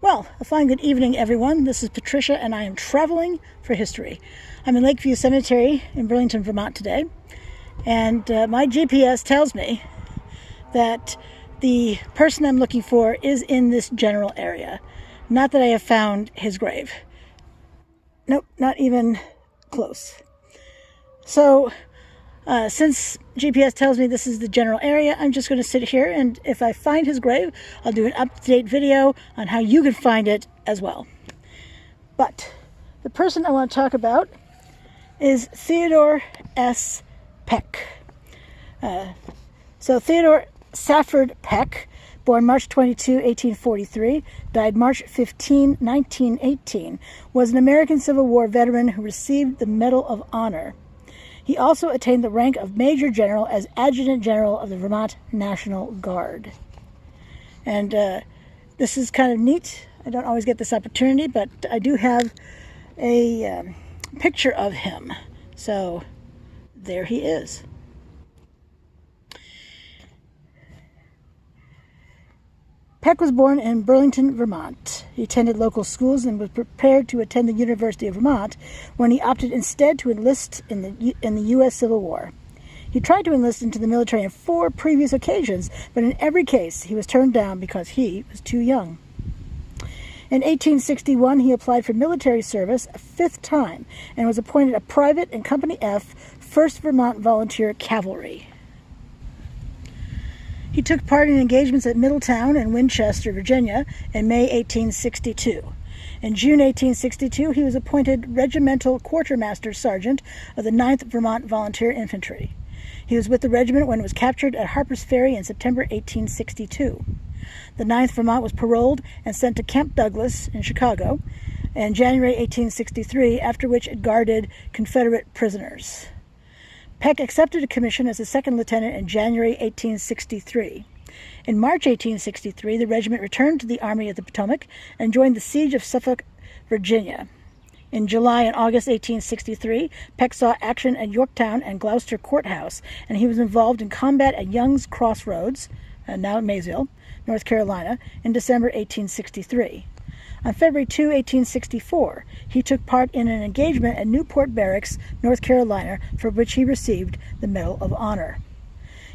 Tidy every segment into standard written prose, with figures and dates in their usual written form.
Well, a fine good evening, everyone. This is Patricia, and I am traveling for history. I'm in Lakeview Cemetery in Burlington, Vermont today, and my GPS tells me that the person I'm looking for is in this general area. Not that I have found his grave. Nope, not even close. So, since GPS tells me this is the general area, I'm just going to sit here, and if I find his grave, I'll do an up-to-date video on how you can find it as well. But the person I want to talk about is Theodore S. Peck. So Theodore Safford Peck, born March 22, 1843, died March 15, 1918, was an American Civil War veteran who received the Medal of Honor. He also attained the rank of Major General as Adjutant General of the Vermont National Guard. And this is kind of neat. I don't always get this opportunity, but I do have a picture of him. So there he is. Peck was born in Burlington, Vermont. He attended local schools and was prepared to attend the University of Vermont when he opted instead to enlist in the U.S. Civil War. He tried to enlist into the military on 4 previous occasions, but in every case he was turned down because he was too young. In 1861, he applied for military service a 5th time and was appointed a private in Company F, 1st Vermont Volunteer Cavalry. He took part in engagements at Middletown and Winchester, Virginia, in May 1862. In June 1862, he was appointed Regimental Quartermaster Sergeant of the 9th Vermont Volunteer Infantry. He was with the regiment when it was captured at Harper's Ferry in September 1862. The 9th Vermont was paroled and sent to Camp Douglas in Chicago in January 1863, after which it guarded Confederate prisoners. Peck accepted a commission as a 2nd lieutenant in January 1863. In March 1863, the regiment returned to the Army of the Potomac and joined the siege of Suffolk, Virginia. In July and August 1863, Peck saw action at Yorktown and Gloucester Courthouse, and he was involved in combat at Young's Crossroads, now Maysville, North Carolina, in December 1863. On February 2, 1864, he took part in an engagement at Newport Barracks, North Carolina, for which he received the Medal of Honor.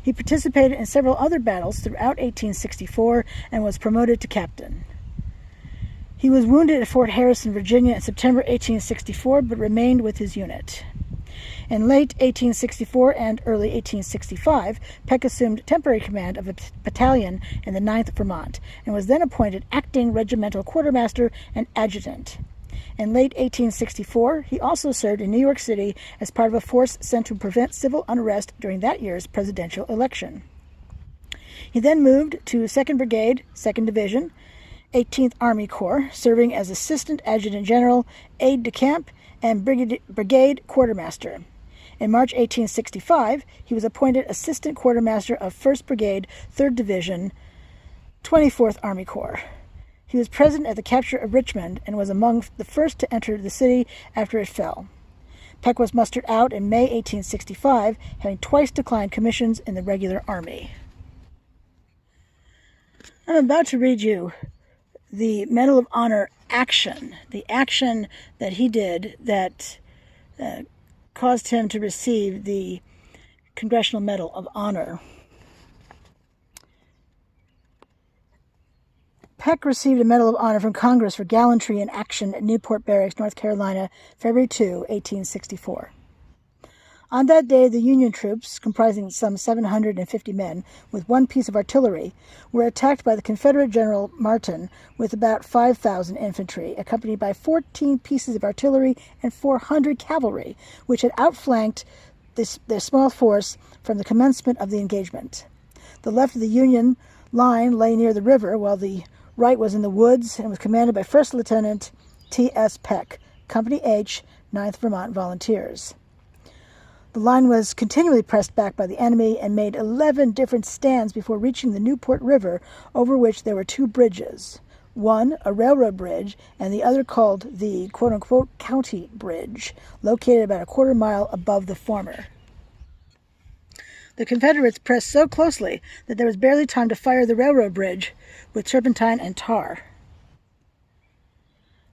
He participated in several other battles throughout 1864 and was promoted to captain. He was wounded at Fort Harrison, Virginia in September 1864, but remained with his unit. In late 1864 and early 1865, Peck assumed temporary command of a battalion in the 9th Vermont and was then appointed acting regimental quartermaster and adjutant. In late 1864, he also served in New York City as part of a force sent to prevent civil unrest during that year's presidential election. He then moved to 2nd Brigade, 2nd Division, 18th Army Corps, serving as Assistant Adjutant General, Aide-de-Camp, and Brigade Quartermaster. In March 1865, he was appointed Assistant Quartermaster of 1st Brigade, 3rd Division, 24th Army Corps. He was present at the capture of Richmond and was among the first to enter the city after it fell. Peck was mustered out in May 1865, having twice declined commissions in the regular army. I'm about to read you the Medal of Honor action, the action that he did that caused him to receive the Congressional Medal of Honor. Peck received a Medal of Honor from Congress for gallantry in action at Newport Barracks, North Carolina, February 2, 1864. On that day, the Union troops, comprising some 750 men, with 1 piece of artillery, were attacked by the Confederate General Martin with about 5,000 infantry, accompanied by 14 pieces of artillery and 400 cavalry, which had outflanked their small force from the commencement of the engagement. The left of the Union line lay near the river, while the right was in the woods and was commanded by 1st Lieutenant T.S. Peck, Company H, 9th Vermont Volunteers. The line was continually pressed back by the enemy and made 11 different stands before reaching the Newport River, over which there were 2 bridges. One, a railroad bridge, and the other called the quote-unquote County Bridge, located about a quarter mile above the former. The Confederates pressed so closely that there was barely time to fire the railroad bridge with turpentine and tar.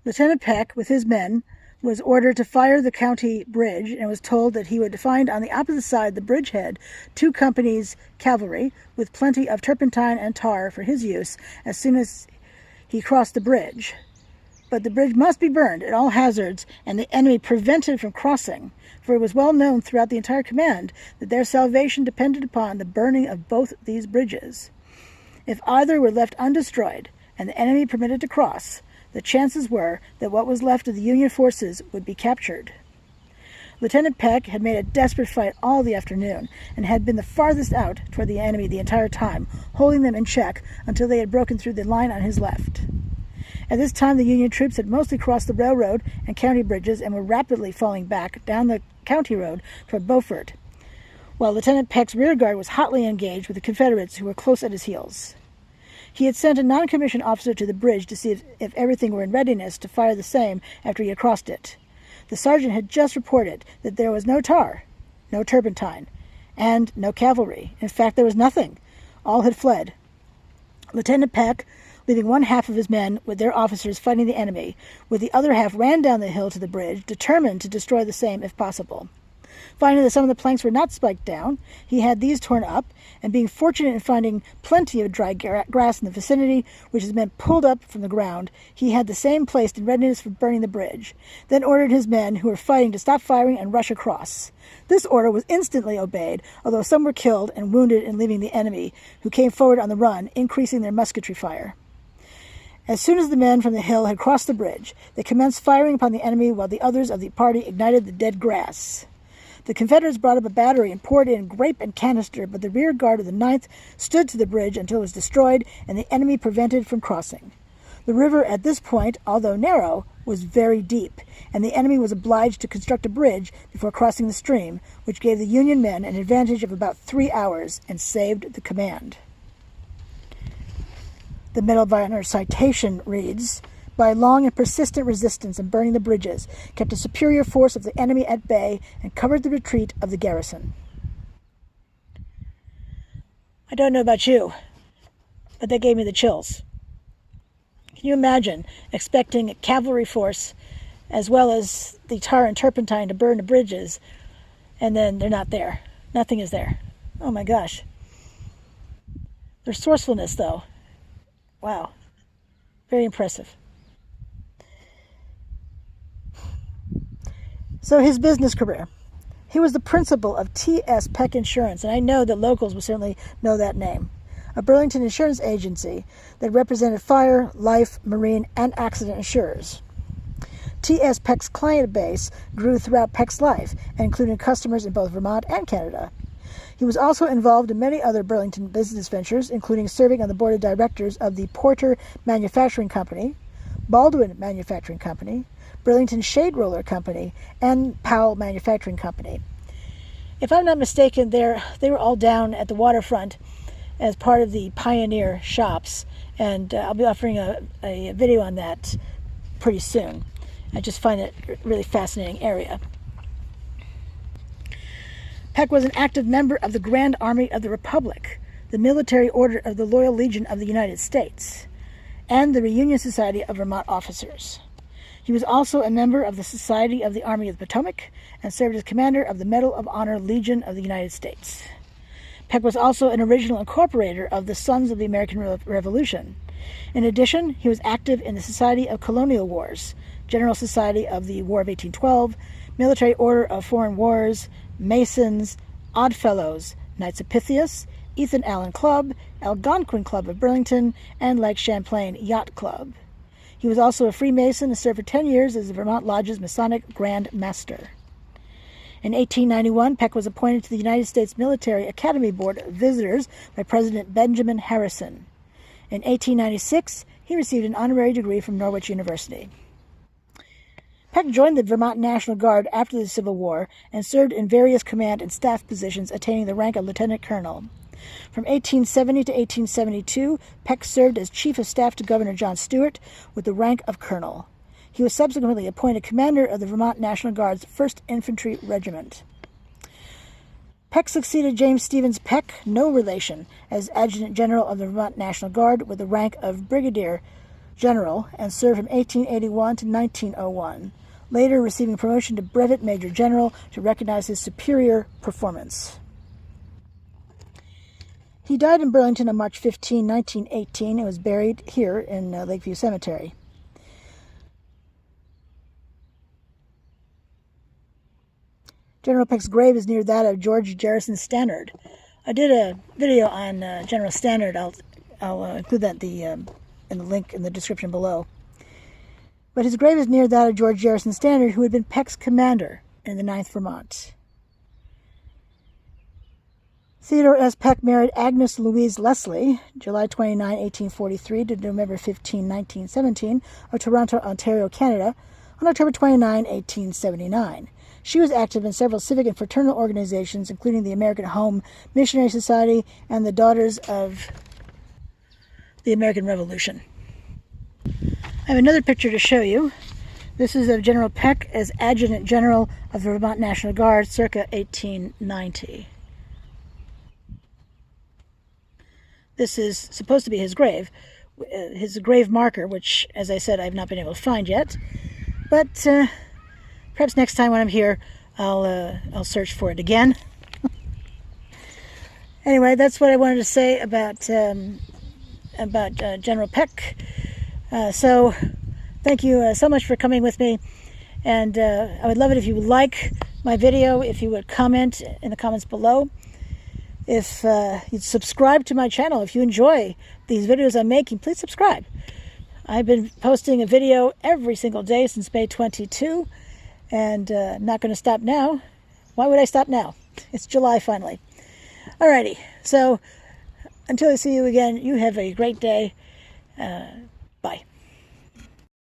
Lieutenant Peck, with his men, was ordered to fire the county bridge and was told that he would find on the opposite side the bridgehead 2 companies' cavalry with plenty of turpentine and tar for his use as soon as he crossed the bridge. But the bridge must be burned at all hazards and the enemy prevented from crossing, for it was well known throughout the entire command that their salvation depended upon the burning of both these bridges. If either were left undestroyed and the enemy permitted to cross, the chances were that what was left of the Union forces would be captured. Lieutenant Peck had made a desperate fight all the afternoon and had been the farthest out toward the enemy the entire time, holding them in check until they had broken through the line on his left. At this time, the Union troops had mostly crossed the railroad and county bridges and were rapidly falling back down the county road toward Beaufort, while Lieutenant Peck's rearguard was hotly engaged with the Confederates who were close at his heels. He had sent a non-commissioned officer to the bridge to see if everything were in readiness to fire the same after he had crossed it. The sergeant had just reported that there was no tar, no turpentine, and no cavalry. In fact, there was nothing. All had fled. Lieutenant Peck, leaving one half of his men with their officers fighting the enemy, with the other half ran down the hill to the bridge, determined to destroy the same if possible. Finding that some of the planks were not spiked down, he had these torn up, and being fortunate in finding plenty of dry grass in the vicinity, which his men pulled up from the ground, he had the same placed in readiness for burning the bridge, then ordered his men who were fighting to stop firing and rush across. This order was instantly obeyed, although some were killed and wounded in leaving the enemy, who came forward on the run, increasing their musketry fire. As soon as the men from the hill had crossed the bridge, they commenced firing upon the enemy while the others of the party ignited the dead grass. The Confederates brought up a battery and poured in grape and canister, but the rear guard of the 9th stood to the bridge until it was destroyed and the enemy prevented from crossing. The river at this point, although narrow, was very deep, and the enemy was obliged to construct a bridge before crossing the stream, which gave the Union men an advantage of about 3 hours and saved the command. The Medal of Honor citation reads, "By long and persistent resistance and burning the bridges, kept a superior force of the enemy at bay and covered the retreat of the garrison." I don't know about you, but that gave me the chills. Can you imagine expecting a cavalry force as well as the tar and turpentine to burn the bridges, and then they're not there? Nothing is there. Oh my gosh. Their resourcefulness, though. Wow. Very impressive. So his business career. He was the principal of T.S. Peck Insurance, and I know that locals will certainly know that name, a Burlington insurance agency that represented fire, life, marine, and accident insurers. T.S. Peck's client base grew throughout Peck's life, and included customers in both Vermont and Canada. He was also involved in many other Burlington business ventures, including serving on the board of directors of the Porter Manufacturing Company, Baldwin Manufacturing Company, Burlington Shade Roller Company, and Powell Manufacturing Company. If I'm not mistaken, they were all down at the waterfront as part of the Pioneer shops, and I'll be offering a video on that pretty soon. I just find it a really fascinating area. Peck was an active member of the Grand Army of the Republic, the military order of the Loyal Legion of the United States, and the Reunion Society of Vermont Officers. He was also a member of the Society of the Army of the Potomac and served as commander of the Medal of Honor Legion of the United States. Peck was also an original incorporator of the Sons of the American Revolution. In addition, he was active in the Society of Colonial Wars, General Society of the War of 1812, Military Order of Foreign Wars, Masons, Oddfellows, Knights of Pythias, Ethan Allen Club, Algonquin Club of Burlington, and Lake Champlain Yacht Club. He was also a Freemason and served for 10 years as the Vermont Lodge's Masonic Grand Master. In 1891, Peck was appointed to the United States Military Academy Board of Visitors by President Benjamin Harrison. In 1896, he received an honorary degree from Norwich University. Peck joined the Vermont National Guard after the Civil War and served in various command and staff positions, attaining the rank of lieutenant colonel. From 1870 to 1872, Peck served as Chief of Staff to Governor John Stuart with the rank of colonel. He was subsequently appointed commander of the Vermont National Guard's 1st Infantry Regiment. Peck succeeded James Stevens Peck, no relation, as Adjutant General of the Vermont National Guard with the rank of Brigadier general and served from 1881 to 1901, later receiving promotion to brevet major general to recognize his superior performance. He died in Burlington on March 15, 1918, and was buried here in Lakeview Cemetery. General Peck's grave is near that of George Garrison Stannard. I did a video on General Stannard. I'll include that in the link in the description below. But his grave is near that of George Garrison Stannard, who had been Peck's commander in the 9th Vermont. Theodore S. Peck married Agnes Louise Leslie, July 29, 1843 to November 15, 1917, of Toronto, Ontario, Canada, on October 29, 1879. She was active in several civic and fraternal organizations, including the American Home Missionary Society and the Daughters of the American Revolution. I have another picture to show you. This is of General Peck as Adjutant General of the Vermont National Guard circa 1890. This is supposed to be his grave marker, which, as I said, I've not been able to find yet. But perhaps next time when I'm here, I'll search for it again. Anyway, that's what I wanted to say about General Peck. So thank you so much for coming with me, and I would love it if you would like my video, if you would comment in the comments below. If you'd subscribe to my channel, if you enjoy these videos I'm making, please subscribe. I've been posting a video every single day since May 22, and I'm not going to stop now. Why would I stop now? It's July finally. Alrighty, so until I see you again, you have a great day.